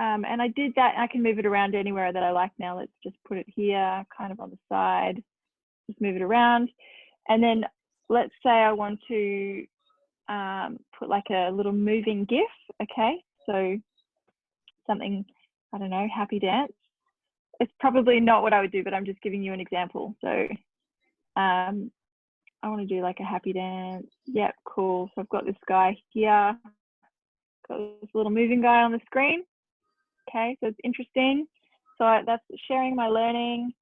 And I did that. I can move it around anywhere that I like now. Let's just put it here, kind of on the side, just move it around. And then let's say I want to put like a little moving GIF. Okay, so something, I don't know, happy dance. It's probably not what I would do, but I'm just giving you an example. So I want to do like a happy dance. Yep, cool. So I've got this guy here, got this little moving guy on the screen. Okay, so it's interesting. So that's sharing my learning.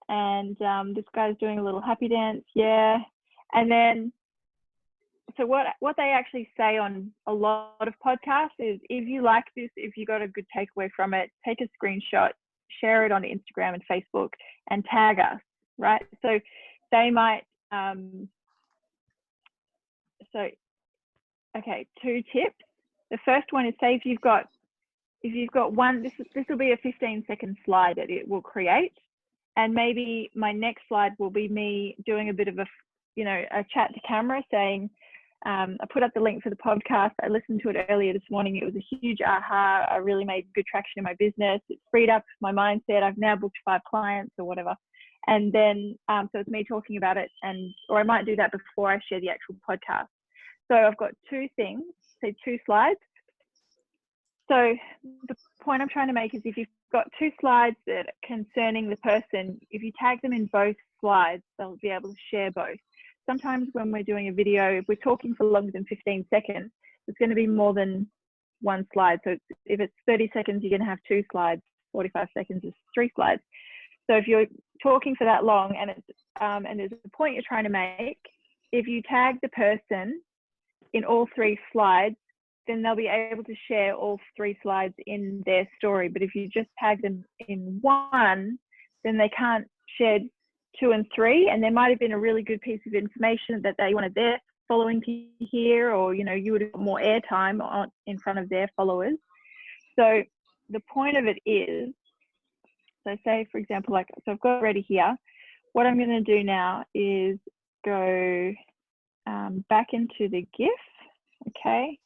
And this guy's doing a little happy dance, yeah. And then, so what they actually say on a lot of podcasts is, if you like this, if you got a good takeaway from it, take a screenshot, share it on Instagram and Facebook, and tag us, right? So they might, okay, 2 tips. The first one is, say if you've got one, this will be a 15-second slide that it will create. And maybe my next slide will be me doing a bit of a chat to camera saying, I put up the link for the podcast. I listened to it earlier this morning. It was a huge aha. I really made good traction in my business. It's freed up my mindset. I've now booked 5 clients or whatever. And then, so it's me talking about it, or I might do that before I share the actual podcast. So I've got 2 things, so 2 slides. So the point I'm trying to make is, if you've got 2 slides that are concerning the person, if you tag them in both slides, they'll be able to share both. Sometimes when we're doing a video, if we're talking for longer than 15 seconds, it's going to be more than 1 slide. So if it's 30 seconds, you're going to have 2 slides. 45 seconds is 3 slides. So if you're talking for that long and and there's a point you're trying to make, if you tag the person in all 3 slides, then they'll be able to share all 3 slides in their story. But if you just tag them in 1, then they can't share 2 and 3. And there might have been a really good piece of information that they wanted their following to hear, or you would have got more airtime in front of their followers. So the point of it is, so say for example, so I've got it ready here. What I'm going to do now is go back into the GIF. Okay.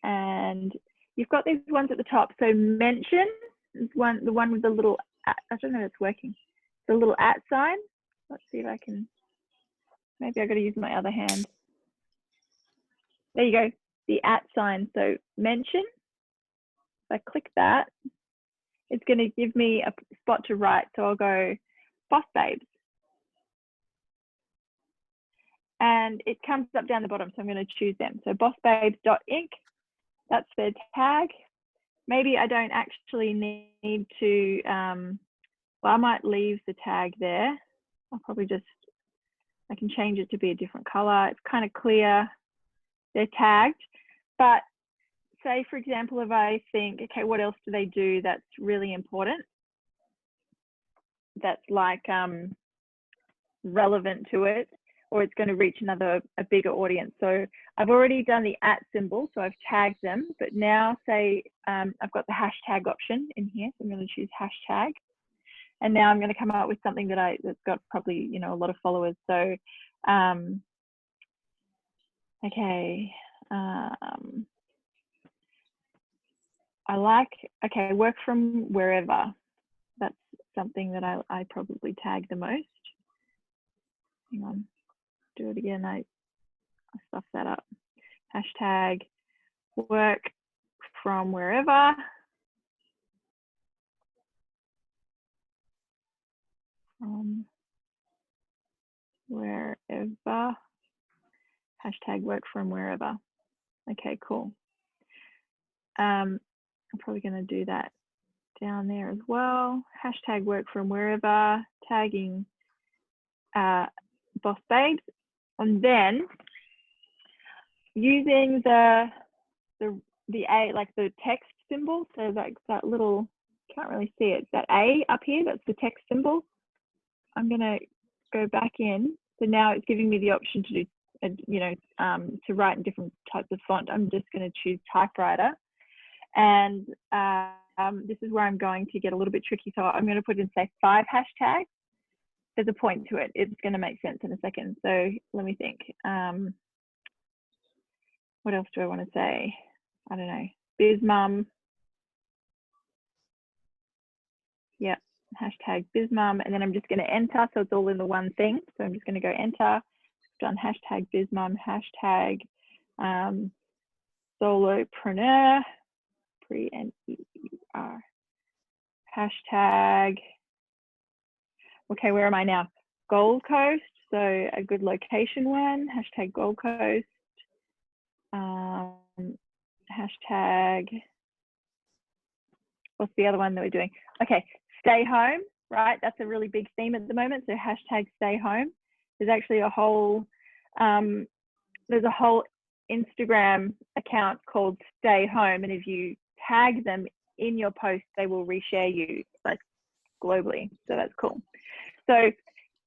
And you've got these ones at the top. So mention is the one with the little, I don't know if it's working, the little @ sign. Let's see if I can, maybe I got to use my other hand. There you go, the @ sign. So mention, if I click that, it's going to give me a spot to write. So I'll go Boss Babes. And it comes up down the bottom, so I'm going to choose them. So bossbabes.inc, that's their tag. Maybe I don't actually need to, well, I might leave the tag there. I'll probably I can change it to be a different color. It's kind of clear, they're tagged. But say, for example, if I think, okay, what else do they do that's really important? That's like relevant to it, or it's going to reach a bigger audience. So I've already done the @ symbol, so I've tagged them, but now say I've got the hashtag option in here, so I'm going to choose hashtag. And now I'm going to come up with something that's got probably, a lot of followers. So, okay. I like, okay, work from wherever. That's something that I probably tag the most. Hang on, do it again. I stuffed that up. Hashtag work from wherever. From wherever. Hashtag work from wherever. Okay, cool. I'm probably going to do that down there as well. Hashtag work from wherever, tagging Boss Babes, and then using the A, like the text symbol. So like that little, can't really see it, that A up here, that's the text symbol. I'm going to go back in. So now it's giving me the option to do, to write in different types of font. I'm just going to choose typewriter. And this is where I'm going to get a little bit tricky. So I'm going to put in, say, 5 hashtags. There's a point to it. It's going to make sense in a second. So let me think. What else do I want to say? I don't know, BizMum. Yep, hashtag BizMum, and then I'm just going to enter, so it's all in the one thing. So I'm just going to go enter. Done hashtag BizMum, hashtag solopreneur, pre-N-E-U-R, hashtag. Okay, where am I now? Gold Coast, so a good location one. Hashtag Gold Coast. Hashtag. What's the other one that we're doing? Okay, stay home, right? That's a really big theme at the moment. So hashtag stay home. There's actually a whole, there's a whole Instagram account called Stay Home, and if you tag them in your post, they will reshare you like globally. So that's cool. So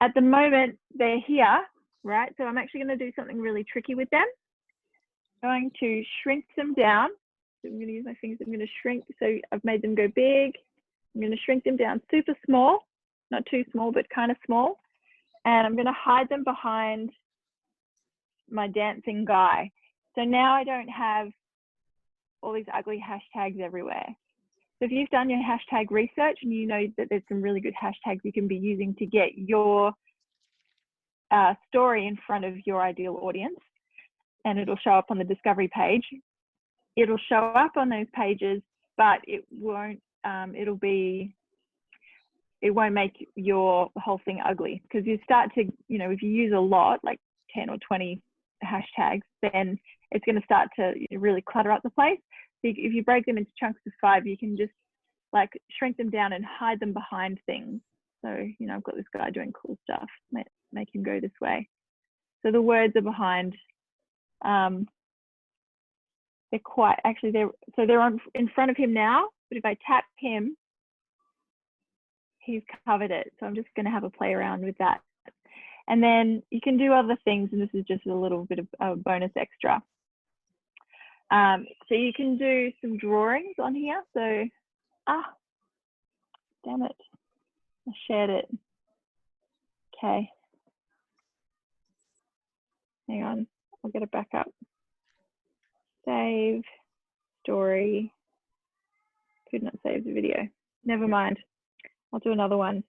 at the moment they're here, right? So I'm actually going to do something really tricky with them. I'm going to shrink them down. So I'm going to use my fingers. I'm going to shrink. So I've made them go big. I'm going to shrink them down super small, not too small, but kind of small. And I'm going to hide them behind my dancing guy. So now I don't have all these ugly hashtags everywhere. So if you've done your hashtag research and you know that there's some really good hashtags you can be using to get your story in front of your ideal audience, and it'll show up on the discovery page. It'll show up on those pages, but it won't. It won't make the whole thing ugly, because you start to, if you use a lot, like 10 or 20 hashtags, then it's going to start to really clutter up the place. So if you break them into chunks of 5, you can just like shrink them down and hide them behind things. So, I've got this guy doing cool stuff, make him go this way. So the words are behind. They're on in front of him now, but if I tap him, he's covered it. So I'm just going to have a play around with that. And then you can do other things, and this is just a little bit of a bonus extra. So you can do some drawings on here. So, damn it, I shared it. Okay, hang on, I'll get it back up. Save, story, could not save the video. Never mind, I'll do another one.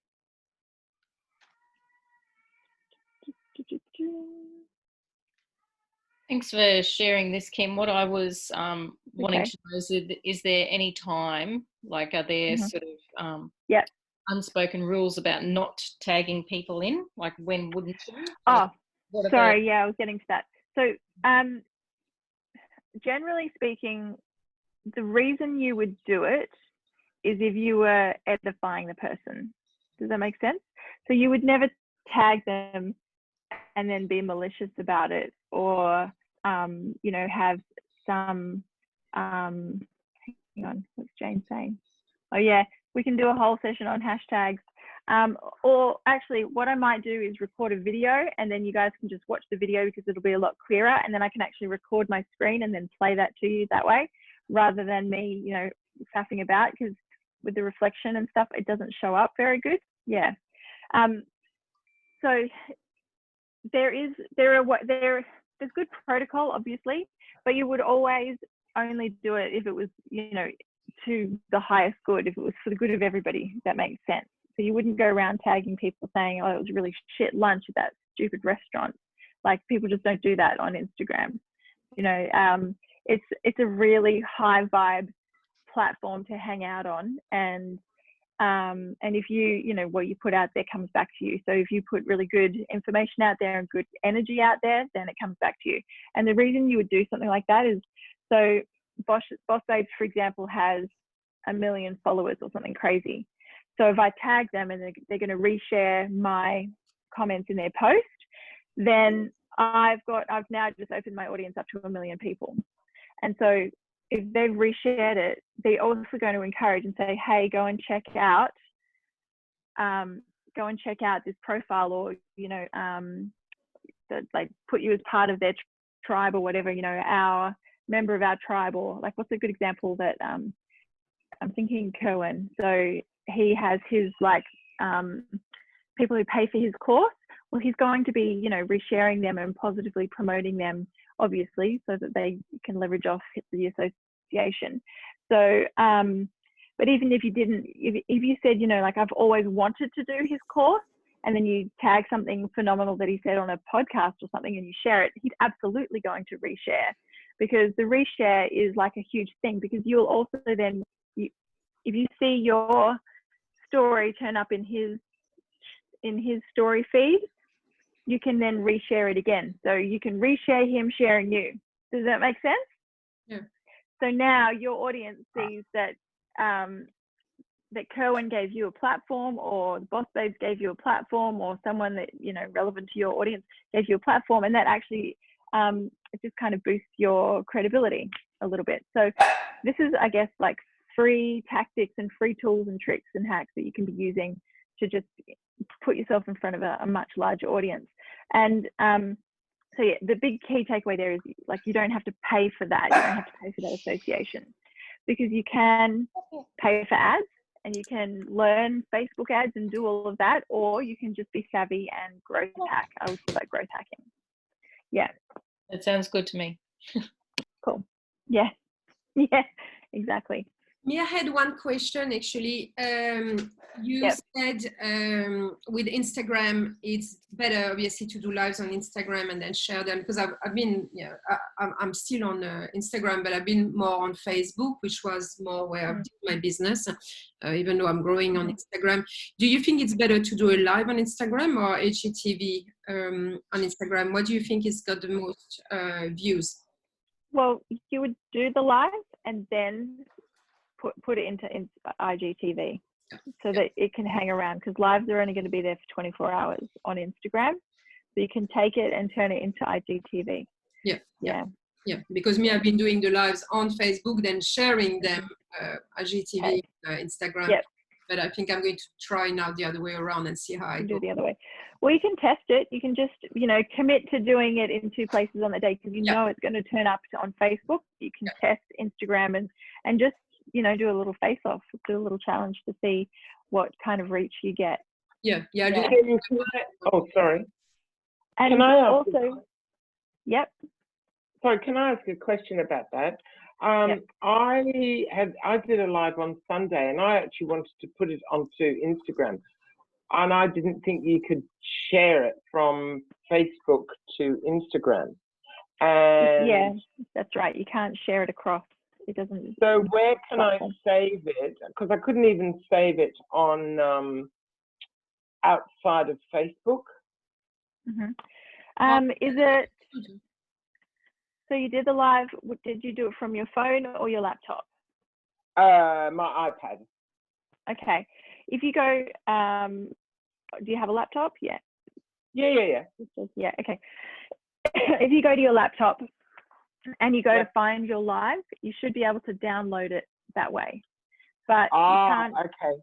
Thanks for sharing this, Kim. What I was wanting to know is there any time, like are there sort of unspoken rules about not tagging people in? Like when wouldn't you? Sorry, I was getting to that. So generally speaking, the reason you would do it is if you were edifying the person. Does that make sense? So you would never tag them and then be malicious about it, or have some hang on, what's Jane saying? Oh yeah, we can do a whole session on hashtags. Or actually what I might do is record a video, and then you guys can just watch the video because it'll be a lot clearer, and then I can actually record my screen and then play that to you that way, rather than me, faffing about, because with the reflection and stuff, it doesn't show up very good. Yeah. So there's good protocol, obviously, but you would always only do it if it was, to the highest good, if it was for the good of everybody, if that makes sense. So you wouldn't go around tagging people saying, oh, it was really shit lunch at that stupid restaurant. Like, people just don't do that on Instagram. It's a really high vibe platform to hang out on, and if what you put out there comes back to you. So if you put really good information out there and good energy out there, then it comes back to you. And the reason you would do something like that is, so Boss Babes, for example, has 1 million followers or something crazy. So if I tag them and they're going to reshare my comments in their post, then I've now just opened my audience up to 1 million people. And so if they've reshared it, they're also going to encourage and say, hey, go and check out this profile, or that like put you as part of their tribe or whatever, our member of our tribe, or like, what's a good example that I'm thinking Kerwin. So he has his people who pay for his course. Well, he's going to be, resharing them and positively promoting them, obviously, so that they can leverage off the association. So, but even if you didn't, if you said, you know, like, I've always wanted to do his course, and then you tag something phenomenal that he said on a podcast or something and you share it, he's absolutely going to reshare, because the reshare is like a huge thing, because you'll also then, if you see your story turn up in his story feed, you can then reshare it again. So you can reshare him sharing you. Does that make sense? Yeah. So now your audience sees that that Kerwin gave you a platform, or the Boss Babes gave you a platform, or someone that, you know, relevant to your audience gave you a platform, and that actually it just kind of boosts your credibility a little bit. So this is, I guess, like free tactics and free tools and tricks and hacks that you can be using to just put yourself in front of a much larger audience. And so yeah, the big key takeaway there is, like, you don't have to pay for that. You don't have to pay for that association, because you can pay for ads and you can learn Facebook ads and do all of that, or you can just be savvy and growth hack. I would call that growth hacking. Yeah. That sounds good to me. Cool. Yeah. Yeah, exactly. Me, I had one question actually. You said with Instagram, it's better obviously to do lives on Instagram and then share them, because I've been, yeah, I'm still on Instagram, but I've been more on Facebook, which was more where I did my business, even though I'm growing on Instagram. Do you think it's better to do a live on Instagram or HGTV on Instagram? What do you think has got the most views? Well, you would do the live and then put it into IGTV, so that it can hang around, because lives are only going to be there for 24 hours on Instagram. So you can take it and turn it into IGTV. Yeah, because me, I've been doing the lives on Facebook, then sharing them IGTV, Instagram. Yep. But I think I'm going to try now the other way around and see how I do the other way. Well, you can test it. You can just, you know, commit to doing it in 2 places on the day, because you know it's going to turn up on Facebook. You can test Instagram and just, you know, do a little face off, do a little challenge to see what kind of reach you get. Oh, sorry. And can I ask also, Sorry, can I ask a question about that? I did a live on Sunday, and I actually wanted to put it onto Instagram, and I didn't think you could share it from Facebook to Instagram. And yeah, that's right. You can't share it across. It doesn't. So where can I save it? Because I couldn't even save it on outside of Facebook. Is it? So you did the live. Did you do it from your phone or your laptop? My iPad. Okay. If you go, do you have a laptop? Yeah. Yeah. Yeah. Okay. If you go to your laptop and you go to find your live, you should be able to download it that way. But you can't. Okay.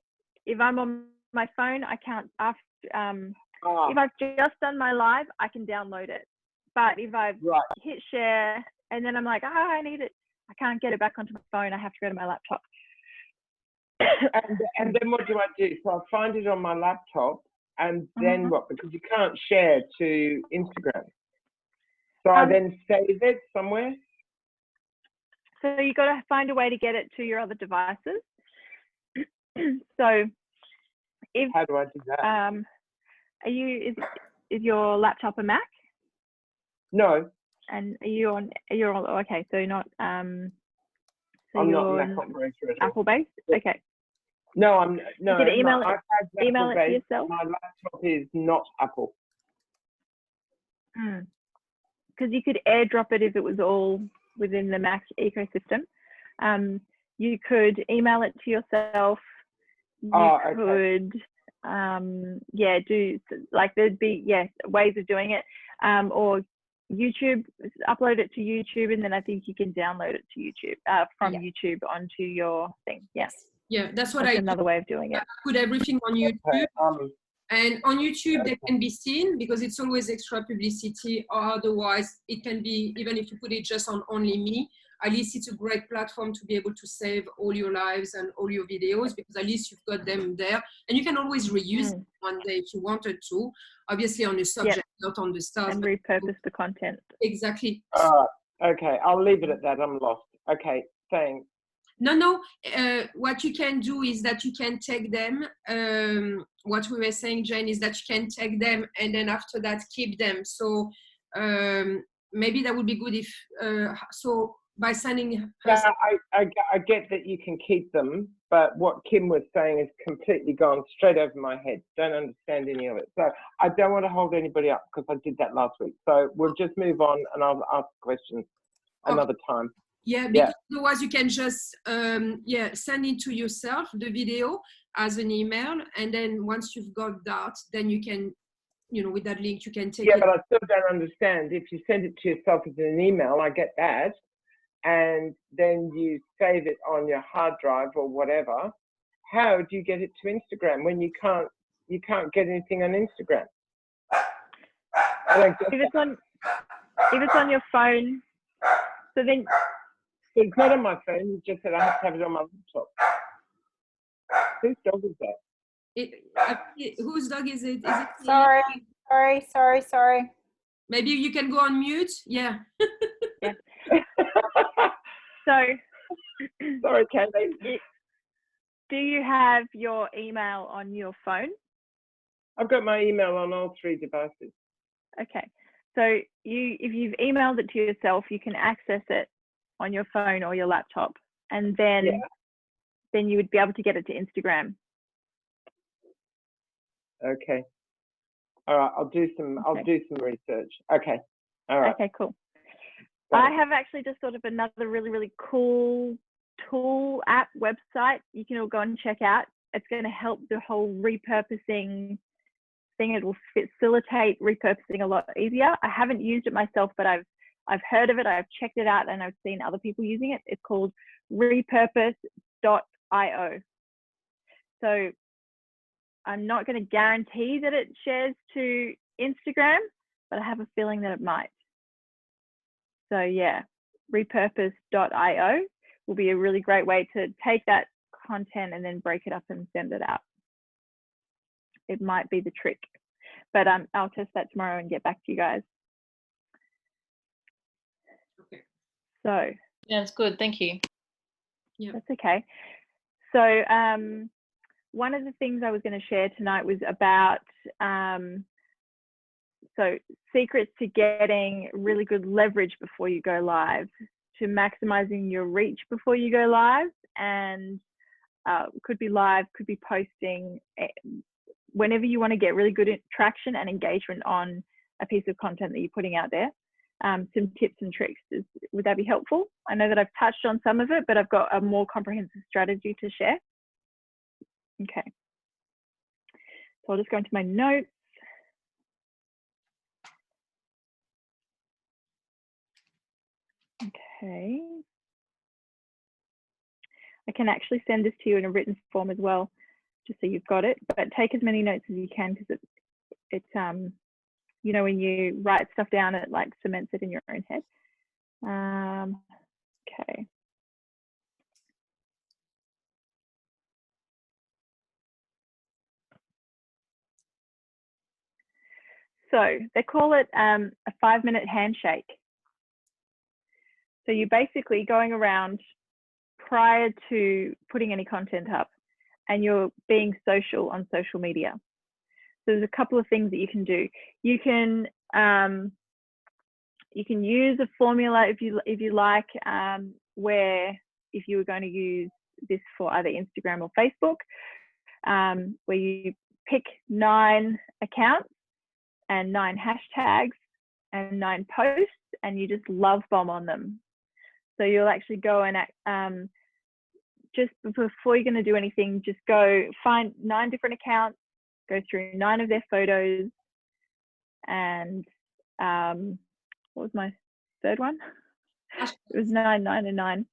If I'm on my phone, I can't. If I've just done my live, I can download it. But if I've hit share and then I'm like, I need it, I can't get it back onto my phone. I have to go to my laptop. and then what do I do? So I find it on my laptop, and then what? Because you can't share to Instagram. So I then save it somewhere? So you got to find a way to get it to your other devices. So if how do I do that? Is your laptop a Mac? No. And you're on okay, so you're not so I'm you're not Mac operator. Apple based? Okay. No, I'm no. You can email it to yourself. My laptop is not Apple. Because you could AirDrop it if it was all within the Mac ecosystem. You could email it to yourself. You could do, like, there'd be ways of doing it, or YouTube, upload it to YouTube, and then I think you can download it to YouTube from YouTube onto your thing. That's another way of doing it. I put everything on YouTube. And on YouTube, they can be seen because it's always extra publicity, or otherwise it can be, even if you put it just on only me, at least it's a great platform to be able to save all your lives and all your videos, because at least you've got them there. And you can always reuse them one day if you wanted to, obviously on the subject, not on the stars. And repurpose the content. Exactly. Okay, I'll leave it at that. I'm lost. Okay, thanks. No. What you can do is that you can tag them. What we were saying, Jane, is that you can tag them and then after that keep them. So maybe that would be good if so by sending her. Yeah, I get that you can keep them, but what Kim was saying has completely gone straight over my head. Don't understand any of it. So I don't want to hold anybody up because I did that last week. So we'll just move on and I'll ask questions another time. Yeah, because otherwise you can just send it to yourself, the video, as an email, and then once you've got that, then you can, with that link, you can take it. Yeah, but I still don't understand. If you send it to yourself as an email, I get that, and then you save it on your hard drive or whatever. How do you get it to Instagram when you can't get anything on Instagram? If it's on your phone, so then. It's not on my phone. You just said I have to have it on my laptop. Whose dog is that? Whose dog is it? Is it Sorry. Maybe you can go on mute. Yeah. Yeah. So. Sorry, Kaylee. Do you have your email on your phone? I've got my email on all 3 devices. Okay. So if you've emailed it to yourself, you can access it on your phone or your laptop, and then you would be able to get it to Instagram. Okay. All right. I'll do some research. Okay. All right. Okay. Cool. I have actually just thought of another really, really cool tool app website you can all go and check out. It's going to help the whole repurposing thing. It will facilitate repurposing a lot easier. I haven't used it myself, but I've heard of it, I've checked it out, and I've seen other people using it. It's called repurpose.io. So I'm not going to guarantee that it shares to Instagram, but I have a feeling that it might. So yeah, repurpose.io will be a really great way to take that content and then break it up and send it out. It might be the trick, but I'll test that tomorrow and get back to you guys. So that's good, thank you. Yeah, that's okay. So one of the things I was going to share tonight was about secrets to getting really good leverage before you go live, to maximizing your reach before you go live, and could be live, could be posting, whenever you want to get really good traction and engagement on a piece of content that you're putting out there. Some tips and tricks. Would that be helpful? I know that I've touched on some of it, but I've got a more comprehensive strategy to share. Okay. So I'll just go into my notes. Okay. I can actually send this to you in a written form as well, just so you've got it, but take as many notes as you can, because it's when you write stuff down, it like cements it in your own head. Okay. So they call it a 5-minute handshake. So you're basically going around prior to putting any content up, and you're being social on social media. So there's a couple of things that you can do. You can use a formula if you like, where if you were going to use this for either Instagram or Facebook, where you pick 9 accounts and 9 hashtags and 9 posts, and you just love bomb on them. So you'll actually go and just before you're going to do anything, just go find 9 different accounts, go through 9 of their photos, and what was my third one? It was 9, 9, and 9.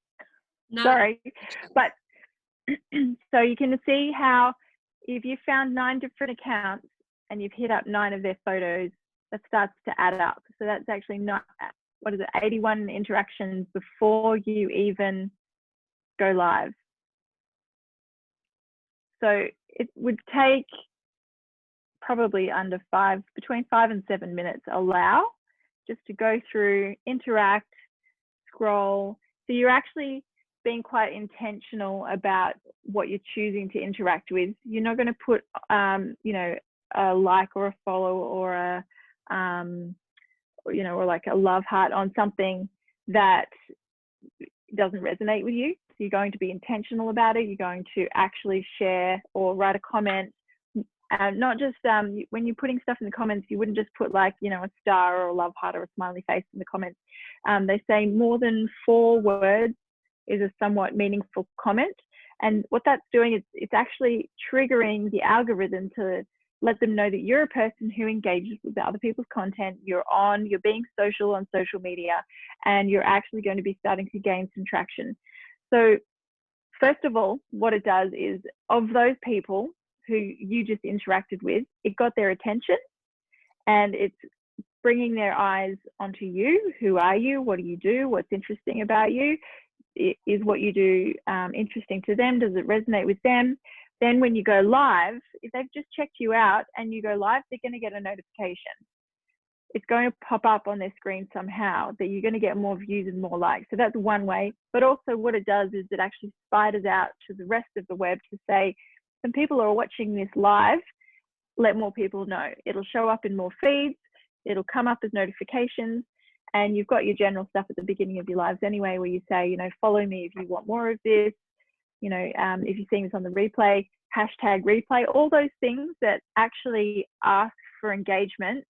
No. Sorry, but so you can see how if you found 9 different accounts and you've hit up 9 of their photos, that starts to add up. So that's actually not, 81 interactions before you even go live. So it would take probably between 5 and 7 minutes, allow, just to go through, interact, scroll, So you're actually being quite intentional about what you're choosing to interact with. You're not going to put, you know, a like or a follow or a, you know, or like a love heart on something that doesn't resonate with you. So you're going to be intentional about it. You're going to actually share or write a comment. Not just when you're putting stuff in the comments, you wouldn't just put like, you know, a star or a love heart or a smiley face in the comments. They say more than 4 words is a somewhat meaningful comment. And what that's doing is it's actually triggering the algorithm to let them know that you're a person who engages with other people's content. You're being social on social media, and you're actually going to be starting to gain some traction. So first of all, what it does is, of those people who you just interacted with, it got their attention, and it's bringing their eyes onto you. Who are you? What do you do? What's interesting about you? Is what you do interesting to them? Does it resonate with them? Then when you go live, if they've just checked you out and you go live, they're going to get a notification. It's going to pop up on their screen somehow that you're going to get more views and more likes. So that's one way. But also what it does is it actually spiders out to the rest of the web to say, some people are watching this live, let more people know. It'll show up in more feeds. It'll come up as notifications. And you've got your general stuff at the beginning of your lives anyway, where you say, you know, follow me if you want more of this. You know, if you're seeing this on the replay, hashtag replay, all those things that actually ask for engagement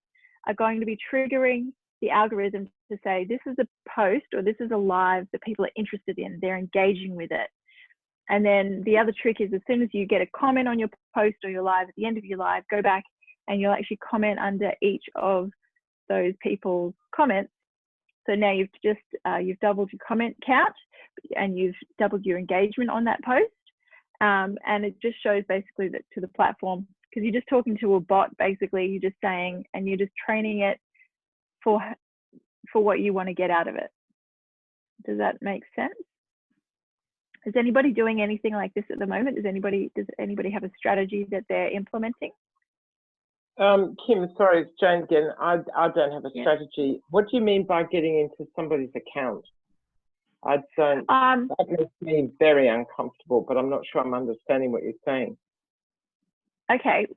are going to be triggering the algorithm to say, this is a post or this is a live that people are interested in. They're engaging with it. And then the other trick is, as soon as you get a comment on your post or your live, at the end of your live, go back and you'll actually comment under each of those people's comments. So now you've just, you've doubled your comment count and you've doubled your engagement on that post. And it just shows basically that to the platform, because you're just talking to a bot, basically. You're just saying, and you're just training it for what you want to get out of it. Does that make sense? Is anybody doing anything like this at the moment? Does anybody have a strategy that they're implementing? Kim, sorry, it's Jane again. I don't have a strategy. What do you mean by getting into somebody's account? I don't. That makes me very uncomfortable, but I'm not sure I'm understanding what you're saying. Okay.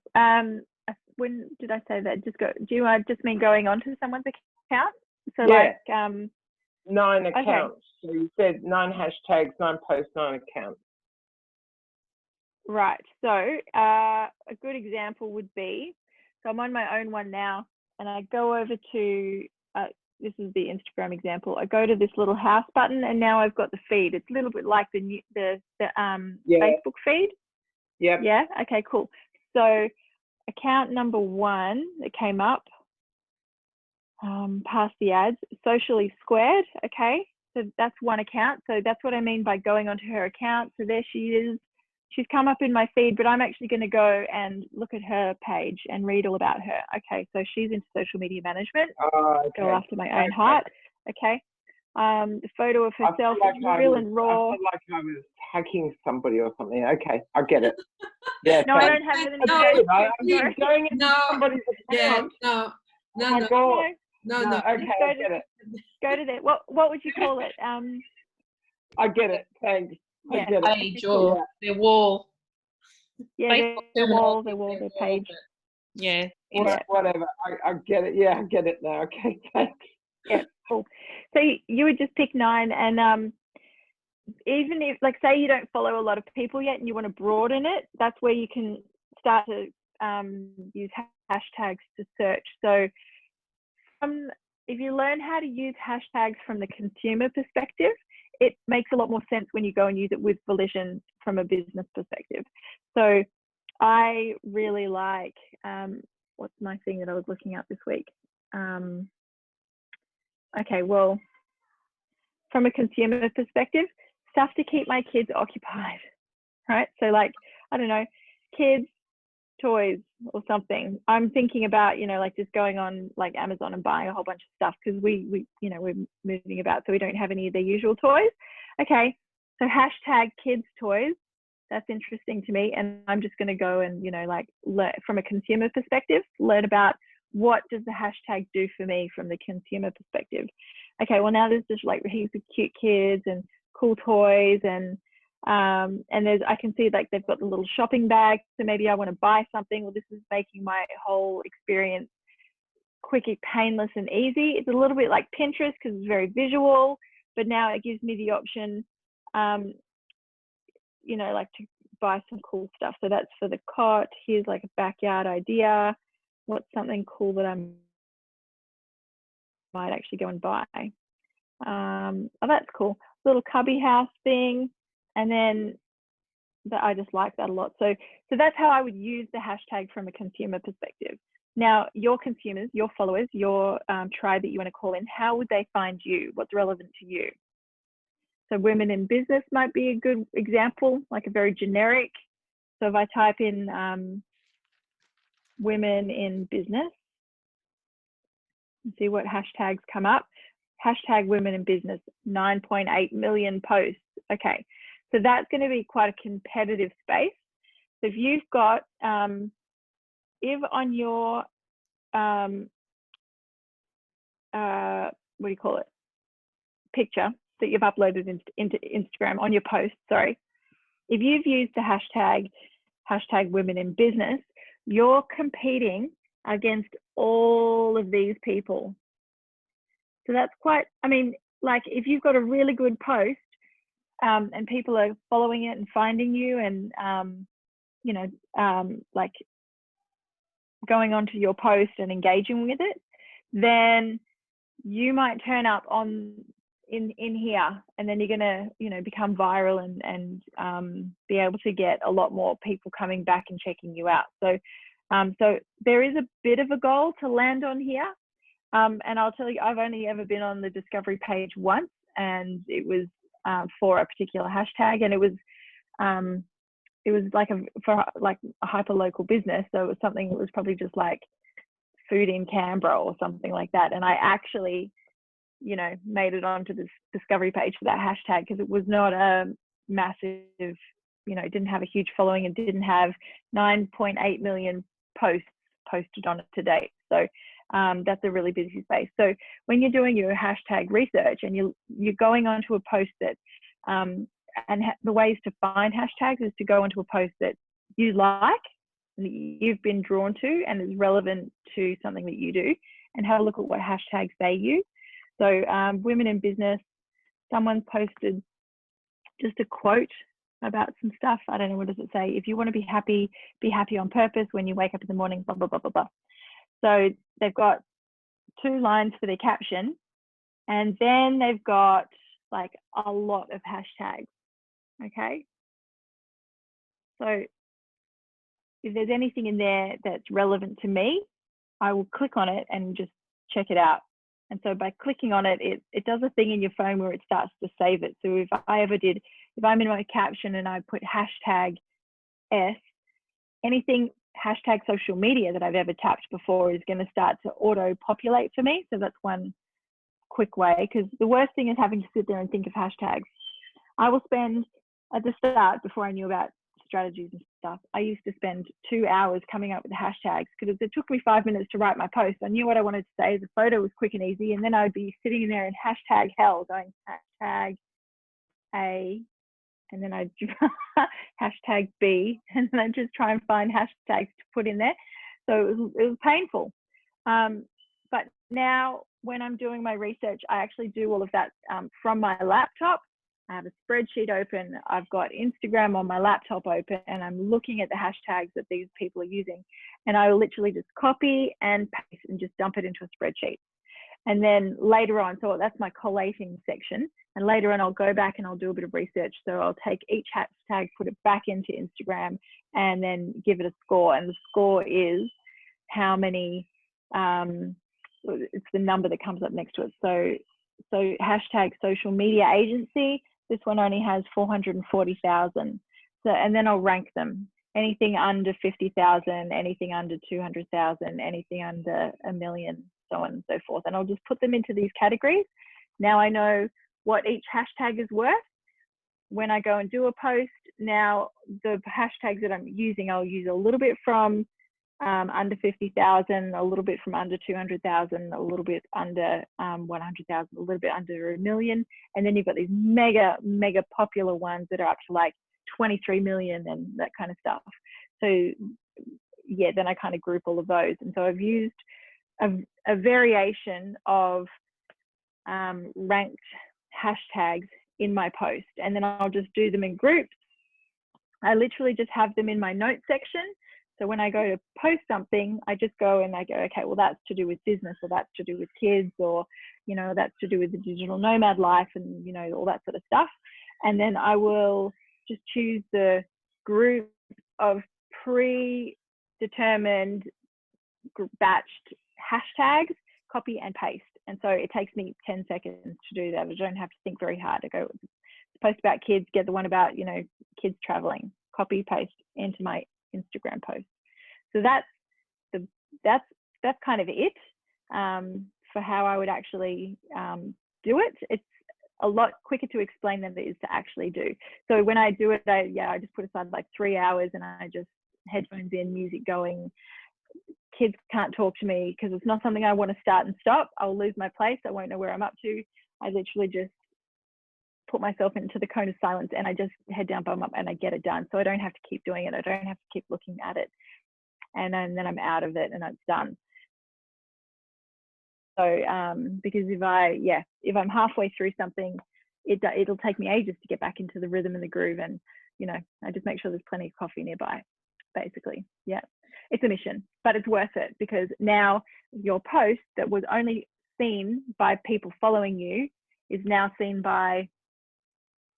When did I say that? Do you just mean going onto someone's account? So yeah. like 9 accounts. Okay. So you said 9 hashtags, 9 posts, 9 accounts. Right. So a good example would be, so I'm on my own one now, and I go over to, this is the Instagram example. I go to this little house button, and now I've got the feed. It's a little bit like the Facebook feed. Yep. Yeah. Okay. Cool. So account number 1 that came up, past the ads, Socially Squared. Okay. So that's one account. So that's what I mean by going onto her account. So there she is. She's come up in my feed, but I'm actually going to go and look at her page and read all about her. Okay, so she's into social media management. Okay. Go after my own heart. Okay. The photo of herself is real and raw. I feel like I was hacking somebody or something. Okay, I get it. Yeah. No, I don't have it in the I'm going into somebody's account. No. Okay, I get it. Go to that. What would you call it? I get it. Thanks. Yeah. I get it. Page or their wall. Yeah, their wall, their page. Yeah. Whatever. I get it. Yeah, I get it now. Okay, thanks. Yeah, cool. So you would just pick 9, and even if, like, say you don't follow a lot of people yet and you want to broaden it, that's where you can start to use hashtags to search. So if you learn how to use hashtags from the consumer perspective, it makes a lot more sense when you go and use it with volition from a business perspective. So I really like, what's my thing that I was looking at this week? Okay, well, from a consumer perspective, stuff to keep my kids occupied, right? So like, I don't know, kids, toys or something. I'm thinking about, you know, like just going on like Amazon and buying a whole bunch of stuff because we you know, we're moving about, so we don't have any of their usual toys. Okay, so hashtag kids toys. That's interesting to me, and I'm just going to go and, you know, like learn from a consumer perspective, learn about what does the hashtag do for me from the consumer perspective. okay, well now there's just like heaps of cute kids and cool toys, and there's, I can see like they've got the little shopping bag, so maybe I want to buy something. Well, this is making my whole experience quick, painless, and easy. It's a little bit like Pinterest because it's very visual, but now it gives me the option, you know, like to buy some cool stuff. So that's for the cot. Here's like a backyard idea. What's something cool that I might actually go and buy? Oh, that's cool. Little cubby house thing. And then I just like that a lot. So that's how I would use the hashtag from a consumer perspective. Now, your consumers, your followers, your tribe that you want to call in, how would they find you? What's relevant to you? So women in business might be a good example, like a very generic. So if I type in women in business and see what hashtags come up. Hashtag women in business, 9.8 million posts. Okay, so that's going to be quite a competitive space. So if you've got, if on your, what do you call it, picture that you've uploaded into Instagram on your post, sorry, if you've used the hashtag women in business, you're competing against all of these people. So that's quite, I mean, like if you've got a really good post and people are following it and finding you and, you know, like going onto your post and engaging with it, then you might turn up on in here, and then you're gonna, you know, become viral and be able to get a lot more people coming back and checking you out. So so there is a bit of a goal to land on here, and I'll tell you, I've only ever been on the discovery page once, and it was for a particular hashtag, and it was like for a hyper local business, so it was something that was probably just like food in Canberra or something like that, and I actually, you know, made it onto this discovery page for that hashtag because it was not a massive, you know, it didn't have a huge following and didn't have 9.8 million posts posted on it to date. So that's a really busy space. So when you're doing your hashtag research and you're going onto a post that, the ways to find hashtags is to go onto a post that you like, that you've been drawn to and is relevant to something that you do, and have a look at what hashtags they use. So women in business, someone posted just a quote about some stuff. I don't know, what does it say? If you want to be happy on purpose when you wake up in the morning, blah, blah, blah, blah, blah. So they've got 2 lines for their caption, and then they've got like a lot of hashtags, okay? So if there's anything in there that's relevant to me, I will click on it and just check it out. And so by clicking on it, it does a thing in your phone where it starts to save it. So if I'm in my caption and I put hashtag S, anything hashtag social media that I've ever tapped before is going to start to auto populate for me. So that's one quick way, because the worst thing is having to sit there and think of hashtags. I will spend, at the start, before I knew about strategies and stuff, I used to spend 2 hours coming up with the hashtags, because it took me 5 minutes to write my post. I knew what I wanted to say. The photo was quick and easy, and then I would be sitting in there in hashtag hell going hashtag A, and then I'd hashtag B, and then I'd just try and find hashtags to put in there. So it was painful. But now when I'm doing my research, I actually do all of that from my laptop. I have a spreadsheet open. I've got Instagram on my laptop open, and I'm looking at the hashtags that these people are using. And I will literally just copy and paste and just dump it into a spreadsheet. And then later on, so that's my collating section. And later on, I'll go back and I'll do a bit of research. So I'll take each hashtag, put it back into Instagram, and then give it a score. And the score is how many, it's the number that comes up next to it. So hashtag social media agency, this one only has 440,000. So, and then I'll rank them. Anything under 50,000, anything under 200,000, anything under 1 million, so on and so forth. And I'll just put them into these categories. Now I know what each hashtag is worth. When I go and do a post, now the hashtags that I'm using, I'll use a little bit from under 50,000, a little bit from under 200,000, a little bit under 100,000, a little bit under a million. And then you've got these mega popular ones that are up to like 23 million and that kind of stuff. So yeah, then I kind of group all of those. And so I've used a variation of ranked hashtags in my post, and then I'll just do them in groups. I literally just have them in my notes section. So when I go to post something, I just go and I go, okay, well, that's to do with business, or that's to do with kids, or, you know, that's to do with the digital nomad life, and, you know, all that sort of stuff. And then I will just choose the group of predetermined batched hashtags, copy and paste. And so it takes me 10 seconds to do that. I don't have to think very hard. I go, post about kids, get the one about, you know, kids traveling, copy, paste into my Instagram post. So that's kind of it for how I would actually do it. It's a lot quicker to explain than it is to actually do. So when I do it, I just put aside like 3 hours, and I just headphones in, music going. Kids can't talk to me because it's not something I want to start and stop. I'll lose my place. I won't know where I'm up to. I literally just put myself into the cone of silence, and I just head down, bum up, and I get it done. So I don't have to keep doing it. I don't have to keep looking at it. And then I'm out of it and it's done. So because if I'm halfway through something, it'll take me ages to get back into the rhythm and the groove. And, you know, I just make sure there's plenty of coffee nearby, basically. Yeah, it's a mission, but it's worth it, because now your post that was only seen by people following you is now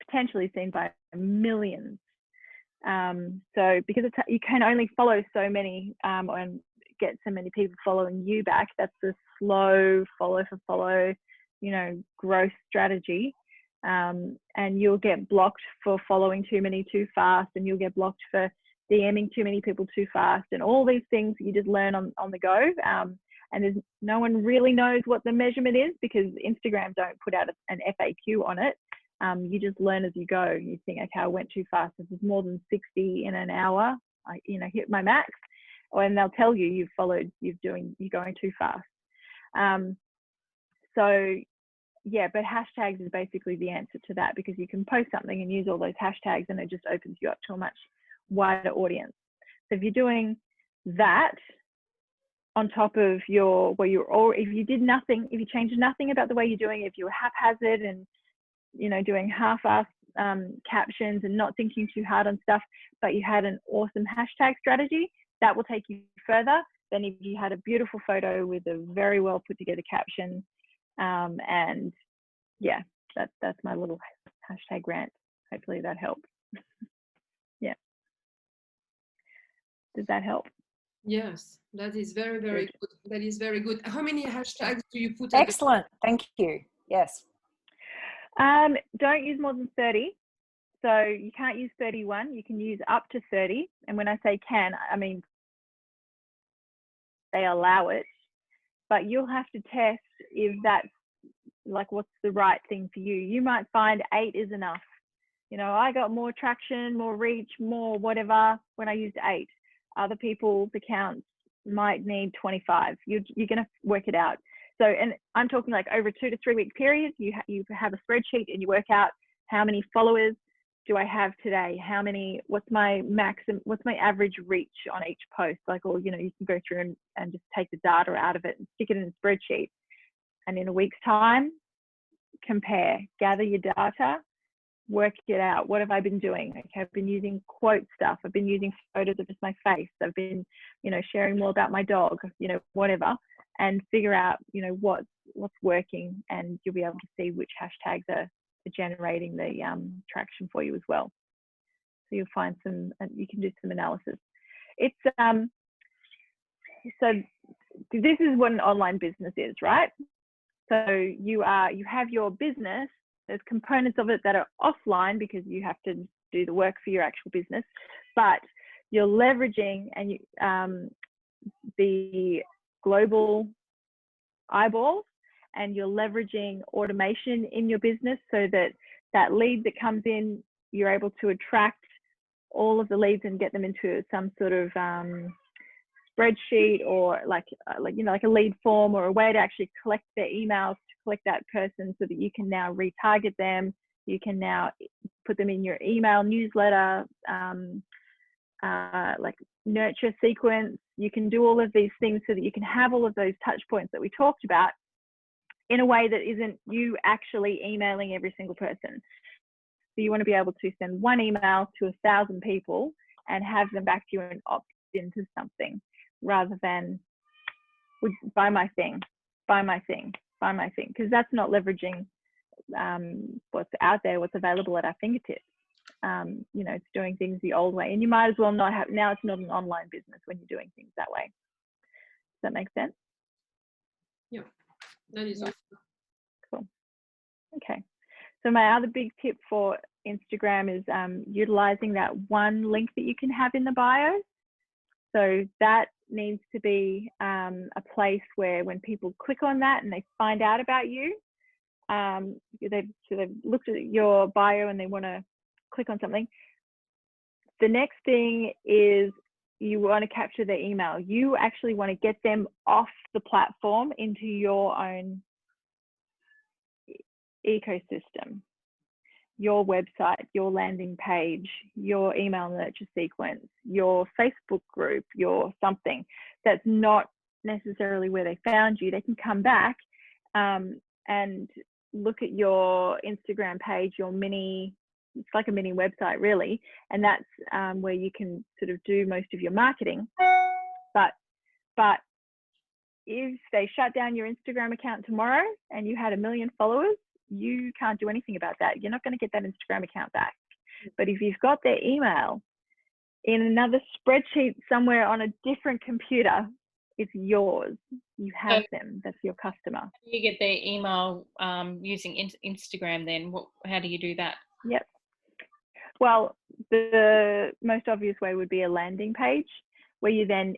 potentially seen by millions. So because you can only follow so many and get so many people following you back, that's the slow follow for follow, you know, growth strategy. And you'll get blocked for following too many too fast, and you'll get blocked for DMing too many people too fast, and all these things you just learn on the go. And there's no one really knows what the measurement is, because Instagram don't put out an FAQ on it. You just learn as you go. You think, okay, I went too fast. This is more than 60 in an hour. I, you know, hit my max. And they'll tell you you're going too fast. So yeah, but hashtags is basically the answer to that, because you can post something and use all those hashtags, and it just opens you up to a much wider audience. So if you're doing that on top of if you did nothing, if you changed nothing about the way you're doing it, if you were haphazard and, you know, doing half-assed captions and not thinking too hard on stuff, but you had an awesome hashtag strategy, that will take you further than if you had a beautiful photo with a very well put together caption. And yeah, that's my little hashtag rant. Hopefully that helps. Yeah. Does that help? Yes, that is very, very good. That is very good. How many hashtags do you put? Excellent. Thank you. Yes. Don't use more than 30. So you can't use 31. You can use up to 30. And when I say can, I mean they allow it, but you'll have to test if that's like what's the right thing for you. You might find 8 is enough. You know, I got more traction, more reach, more whatever when I used 8. Other people's accounts might need 25. You're going to work it out. So, and I'm talking like over a 2 to 3 week period. You have a spreadsheet and you work out how many followers do I have today? What's my average reach on each post? Like, or, you know, you can go through and just take the data out of it and stick it in a spreadsheet. And in a week's time, compare, gather your data, work it out. What have I been doing? Okay, I've been using quote stuff. I've been using photos of just my face. I've been, you know, sharing more about my dog, you know, whatever, and figure out, you know, what's working, and you'll be able to see which hashtags are generating the traction for you as well. So you'll find you can do some analysis. It's so this is what an online business is, right? So you have your business. There's components of it that are offline because you have to do the work for your actual business, but you're leveraging the global eyeballs, and you're leveraging automation in your business so that lead that comes in, you're able to attract all of the leads and get them into some sort of spreadsheet or like a lead form or a way to actually collect their emails, to collect that person so that you can now retarget them. You can now put them in your email newsletter, like nurture sequence. You can do all of these things so that you can have all of those touch points that we talked about in a way that isn't you actually emailing every single person. So you want to be able to send one email to 1,000 people and have them back to you and opt into something, rather than buy my thing, because that's not leveraging what's out there, what's available at our fingertips. It's doing things the old way, and you might as well not have. Now it's not an online business when you're doing things that way. Does that make sense? Yeah, that is awesome. Cool. Okay. So my other big tip for Instagram is utilizing that one link that you can have in the bio. So that needs to be a place where when people click on that and they find out about you, they've looked at your bio and they want to click on something. The next thing is you want to capture their email. You actually want to get them off the platform into your own ecosystem, your website, your landing page, your email nurture sequence, your Facebook group, your something that's not necessarily where they found you. They can come back and look at your Instagram page, it's like a mini website really, and that's where you can sort of do most of your marketing. But if they shut down your Instagram account tomorrow and you had 1 million followers, you can't do anything about that. You're not going to get that Instagram account back. But if you've got their email in another spreadsheet somewhere on a different computer, it's yours. You have them. That's your customer. You get their email using Instagram then. How do you do that? Yep. Well, the most obvious way would be a landing page where you then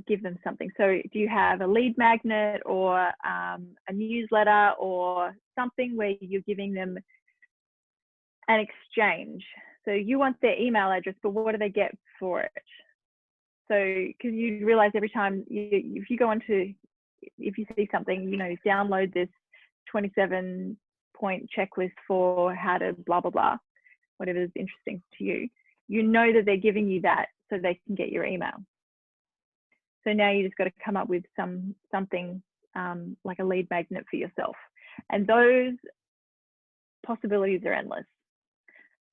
give them something. So do you have a lead magnet or a newsletter or something where you're giving them an exchange? So you want their email address, but what do they get for it? So because you realize every time if you see something, download this 27-point checklist for how to blah, blah, blah, whatever is interesting to you, you know that they're giving you that so they can get your email. So now you just got to come up with something like a lead magnet for yourself. And those possibilities are endless.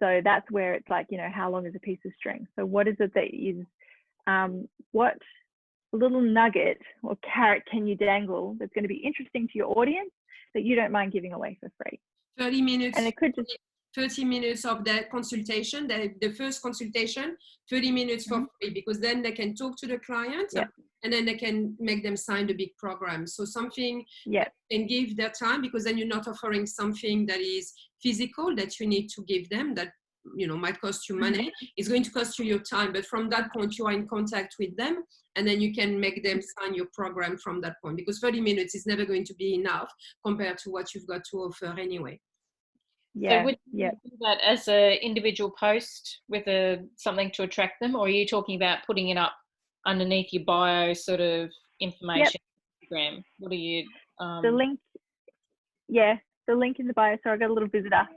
So that's where it's like, how long is a piece of string? So what is it that is, what little nugget or carrot can you dangle that's going to be interesting to your audience that you don't mind giving away for free? 30 minutes. And it could just 30 minutes of that consultation, the first consultation, 30 minutes for free, because then they can talk to the client and then they can make them sign the big program. So something and give their time, because then you're not offering something that is physical that you need to give them that might cost you money. It's going to cost you your time, but from that point you are in contact with them and then you can make them sign your program from that point, because 30 minutes is never going to be enough compared to what you've got to offer anyway. So would you do that as an individual post with something to attract them, or are you talking about putting it up underneath your bio sort of information? Instagram? What are you? The link. Yeah, the link in the bio. Sorry, I got a little visitor.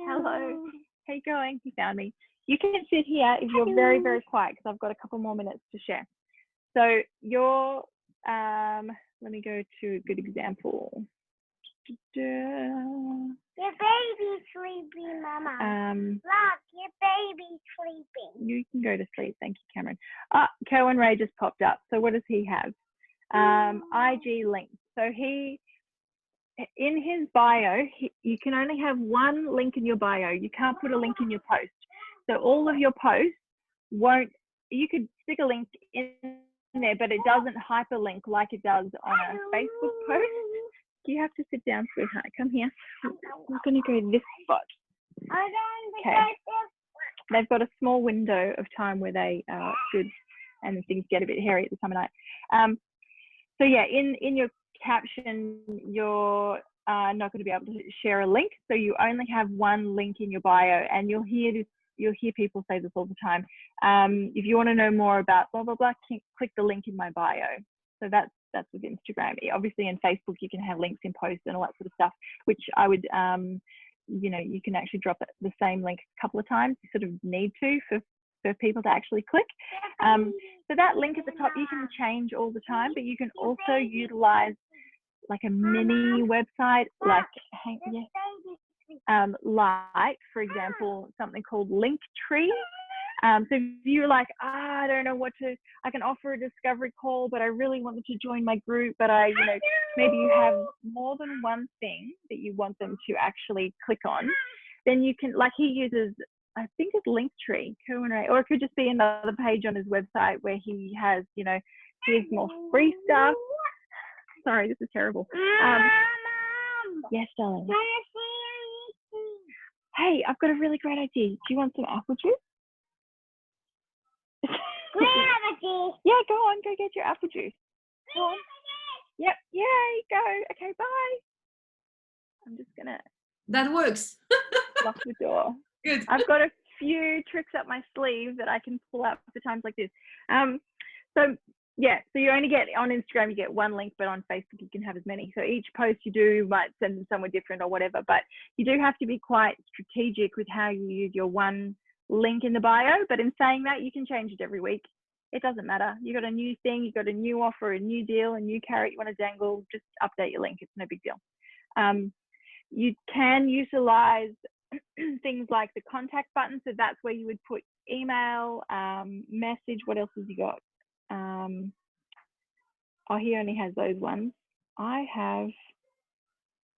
Hello. How you going? You found me. You can sit here if you're very, very quiet, because I've got a couple more minutes to share. So let me go to a good example. Your baby's sleeping, Mama. Look, your baby's sleeping. You can go to sleep. Thank you, Cameron. Kerwin Ray just popped up. So what does he have? IG links. So in his bio, you can only have one link in your bio. You can't put a link in your post. So all of your posts you could stick a link in there, but it doesn't hyperlink like it does on a Facebook post. You have to sit down, sweetheart. Come here. I'm going to go this spot. Okay. They've got a small window of time where they should, and things get a bit hairy at the time of night. So yeah, in your caption, you're not going to be able to share a link. So you only have one link in your bio, and you'll hear this you'll hear people say this all the time. If you want to know more about blah, blah, blah, click the link in my bio. So that's with Instagram. Obviously in Facebook, you can have links in posts and all that sort of stuff, which I would, you know, you can actually drop the same link a couple of times. You sort of need to for people to actually click. So that link at the top, you can change all the time, but you can also utilize like a mini website, like, like for example, something called Linktree. So if you're like, I don't know what to, I can offer a discovery call, but I really want them to join my group, but I, you know, maybe you have more than one thing that you want them to actually click on, then you can, like he uses, I think it's Linktree, or it could just be another page on his website where he has, you know, here's more free stuff. Sorry, this is terrible. Yes, darling. Hey, I've got a really great idea. Do you want some apple juice? Yeah, go on, go get your apple juice. Go on. Yep, yay, go. Okay, bye. I'm just gonna. That works. Lock the door. Good. I've got a few tricks up my sleeve that I can pull out for times like this. So yeah, so you only get on Instagram, you get one link, but on Facebook you can have as many. So each post you do might send them somewhere different or whatever, but you do have to be quite strategic with how you use your one link in the bio. But in saying that, you can change it every week. It doesn't matter. You got a new thing, you got a new offer, a new deal, a new carrot you want to dangle, just update your link. It's no big deal. You can utilize things like the contact button. So that's where you would put email, message. What else has he got? Oh, he only has those ones. I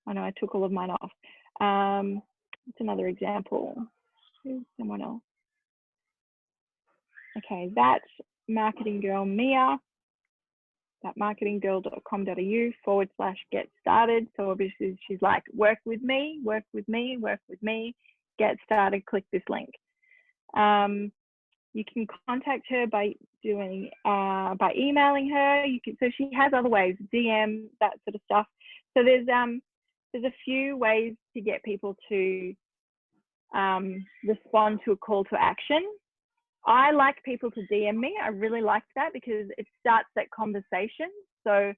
know I took all of mine off. What's another example? Who's someone else? Okay, that's marketing girl Mia. That marketinggirl.com.au/get started. So obviously she's like, work with me, get started, click this link. You can contact her by emailing her. So she has other ways, DM, that sort of stuff. So there's a few ways to get people to respond to a call to action. I like people to DM me. I really like that because it starts that conversation. So,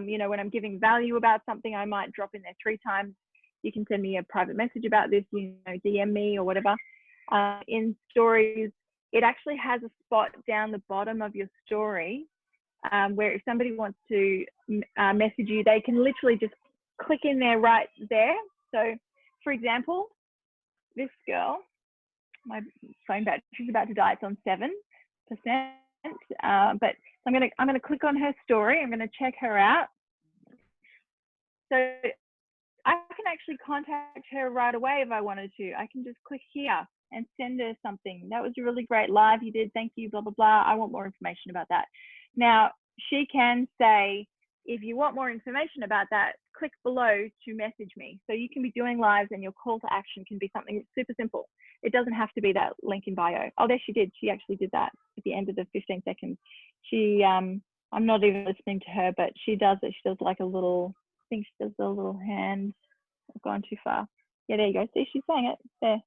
you know, when I'm giving value about something, I might drop in there 3 times. You can send me a private message about this, you know, DM me or whatever. In stories, it actually has a spot down the bottom of your story where if somebody wants to message you, they can literally just click in there right there. So, for example, this girl, my phone battery's about to die. It's on 7%, but I'm gonna click on her story. I'm gonna check her out. So I can actually contact her right away if I wanted to. I can just click here and send her something. That was a really great live you did. Thank you, blah, blah, blah. I want more information about that. Now, she can say, if you want more information about that, click below to message me. So you can be doing lives and your call to action can be something super simple. It doesn't have to be that link in bio. Oh, there she did. She actually did that at the end of the 15 seconds. She, I'm not even listening to her, but she does it. She does like a little, I think she does a little hand. I've gone too far. Yeah, there you go. See, she's saying it there.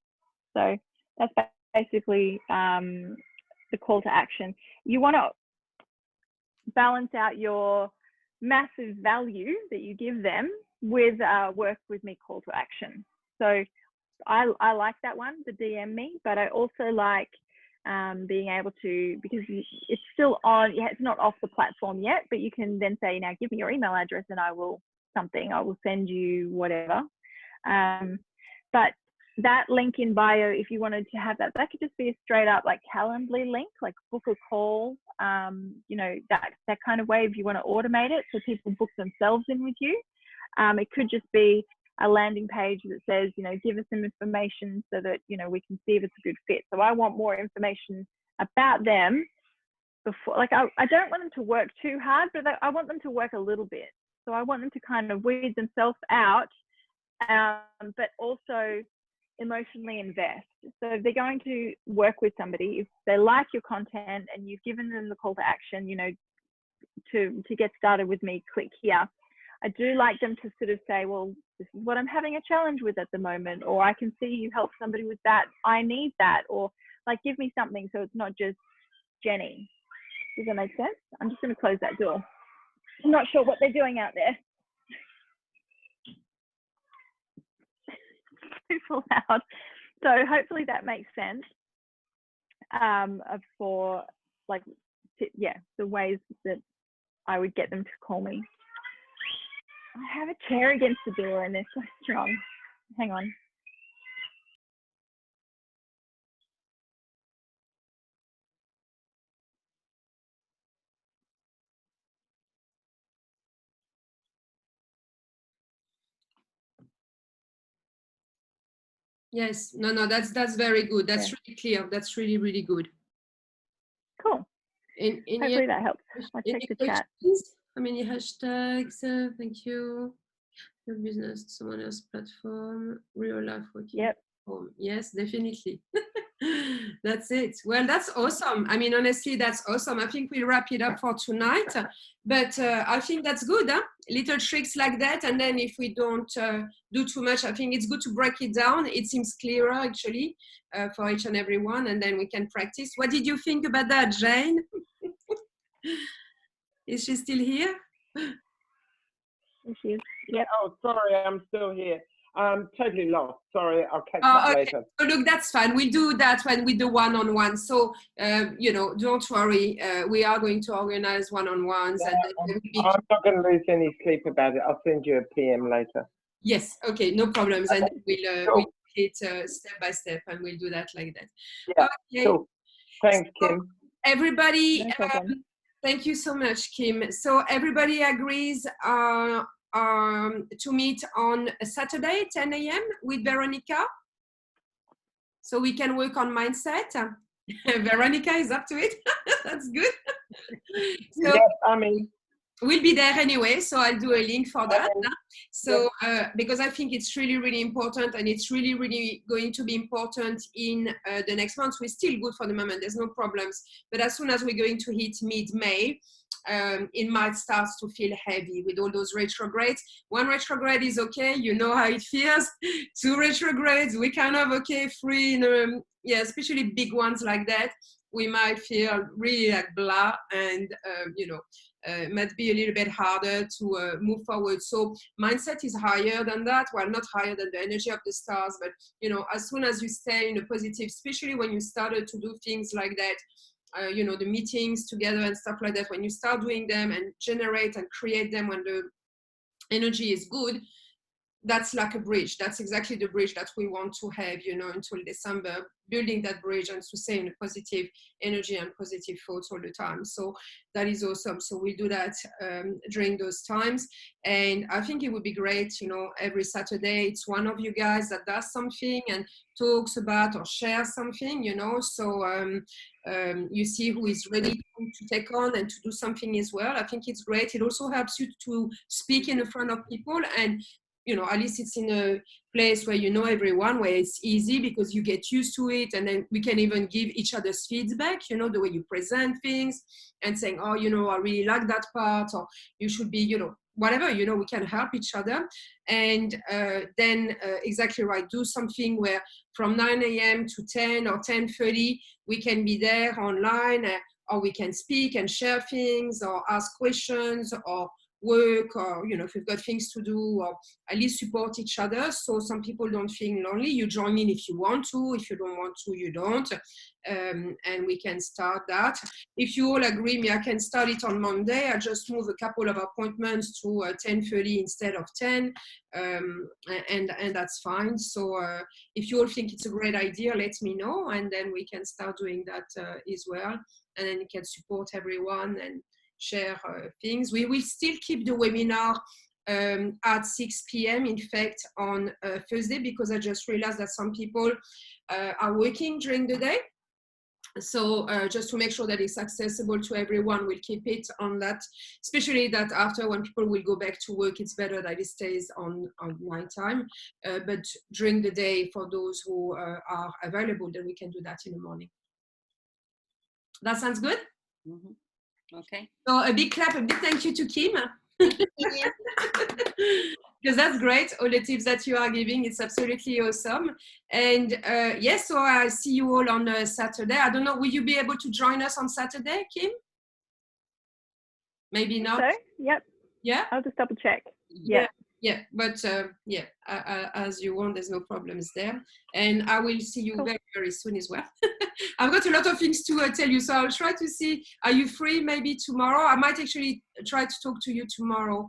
So that's basically the call to action. You want to balance out your massive value that you give them with work with me call to action. So I like that one, the DM me, but I also like being able to, because it's still on, it's not off the platform yet, but you can then say, now give me your email address and I will send you whatever. But that link in bio, if you wanted to have that could just be a straight up like Calendly link, like book a call, you know, that kind of way if you want to automate it so people book themselves in with you. It could just be a landing page that says, you know, give us some information so that, you know, we can see if it's a good fit. So I want more information about them before, like I don't want them to work too hard, but I want them to work a little bit. So I want them to kind of weed themselves out, but also emotionally invest. So if they're going to work with somebody, if they like your content and you've given them the call to action, you know, to get started with me, click here. I do like them to sort of say, well, this is what I'm having a challenge with at the moment, or I can see you help somebody with that. I need that, or like give me something so it's not just Jenny. Does that make sense? I'm just going to close that door. I'm not sure what they're doing out there. Super loud. So hopefully that makes sense for like, yeah, the ways that I would get them to call me. I have a chair against the door and they're so strong. Hang on. Yes, no, that's very good. That's really clear. That's really, really good. Cool. Hopefully that helps. I'll check the chat. How many hashtags? Thank you. Your business, someone else's platform, real life working. Yep. Home. Yes, definitely. That's it. Well, that's awesome. I mean, honestly, that's awesome. I think we'll wrap it up for tonight, but I think that's good. Huh? Little tricks like that. And then if we don't do too much, I think it's good to break it down. It seems clearer actually for each and every one, and then we can practice. What did you think about that, Jane? Is she still here? She is. Yep. Oh, sorry, I'm still here. I'm totally lost. Sorry, I'll catch up later. So look, that's fine. We'll do that when we do one-on-one. So, you know, don't worry. We are going to organize one-on-ones. Yeah, I'm not going to lose any sleep about it. I'll send you a PM later. Yes. Okay. No problems. Okay. And we'll take it step by step, and we'll do that like that. Yeah. Okay. Cool. Thanks, so, Kim. Everybody, thank you so much, Kim. So everybody agrees to meet on Saturday, 10 a.m. with Veronica, so we can work on mindset. Veronica is up to it. That's good. So yes, I mean, we'll be there anyway, so I'll do a link for that. So because I think it's really, really important, and it's really, really going to be important in the next month. We're still good for the moment, there's no problems, but as soon as we're going to hit mid-May, it might start to feel heavy with all those retrogrades. One retrograde is okay, you know how it feels. 2 retrogrades, we kind of okay, 3, yeah, especially big ones like that, we might feel really like blah, and you know, might be a little bit harder to move forward. So mindset is higher than that. Well, not higher than the energy of the stars, but you know, as soon as you stay in a positive, especially when you started to do things like that, you know, the meetings together and stuff like that, when you start doing them and generate and create them when the energy is good, that's like a bridge. That's exactly the bridge that we want to have, you know, until December, building that bridge and to stay in a positive energy and positive thoughts all the time. So that is awesome. So we'll do that during those times. And I think it would be great, you know, every Saturday, it's one of you guys that does something and talks about or shares something, you know, so you see who is ready to take on and to do something as well. I think it's great. It also helps you to speak in front of people, and you know, at least it's in a place where you know everyone, where it's easy because you get used to it, and then we can even give each other's feedback, you know, the way you present things and saying, oh, you know, I really like that part, or you should be, you know, whatever, you know, we can help each other. And then exactly right, do something where from 9 a.m. to 10 or 10:30, we can be there online, or we can speak and share things or ask questions or work, or you know, if you've got things to do, or at least support each other, so some people don't feel lonely. You join in if you want to, if you don't want to, you don't, and we can start that. If you all agree, me, I can start it on Monday. I just move a couple of appointments to 10:30 instead of 10, and that's fine. So if you all think it's a great idea, let me know, and then we can start doing that as well, and then you can support everyone and share things. We will still keep the webinar at 6 p.m. in fact on Thursday, because I just realized that some people are working during the day. So just to make sure that it's accessible to everyone, we'll keep it on that, especially that after when people will go back to work, it's better that it stays on night time. But during the day, for those who are available, then we can do that in the morning. That sounds good? Mm-hmm. Okay. So a big clap, a big thank you to Kim. Because that's great, all the tips that you are giving. It's absolutely awesome. And yes, so I see you all on Saturday. I don't know, will you be able to join us on Saturday, Kim? Maybe not. So, yep. Yeah. I'll just double check. Yeah. Yeah, but yeah, as you want, there's no problems there. And I will see you very, very soon as well. I've got a lot of things to tell you, so I'll try to see, are you free maybe tomorrow? I might actually try to talk to you tomorrow,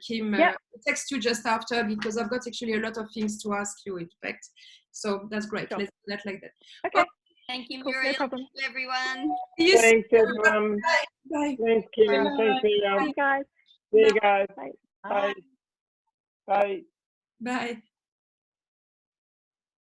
Kim. Text you just after, because I've got actually a lot of things to ask you, in fact. So that's great. Let's do that like that. Okay. Thank you, Muriel. No problem. Everyone. Thanks, everyone. Bye. Thanks, Kim. Thanks, Miriam. Bye, guys. See you guys. Bye. Bye. Bye. Bye.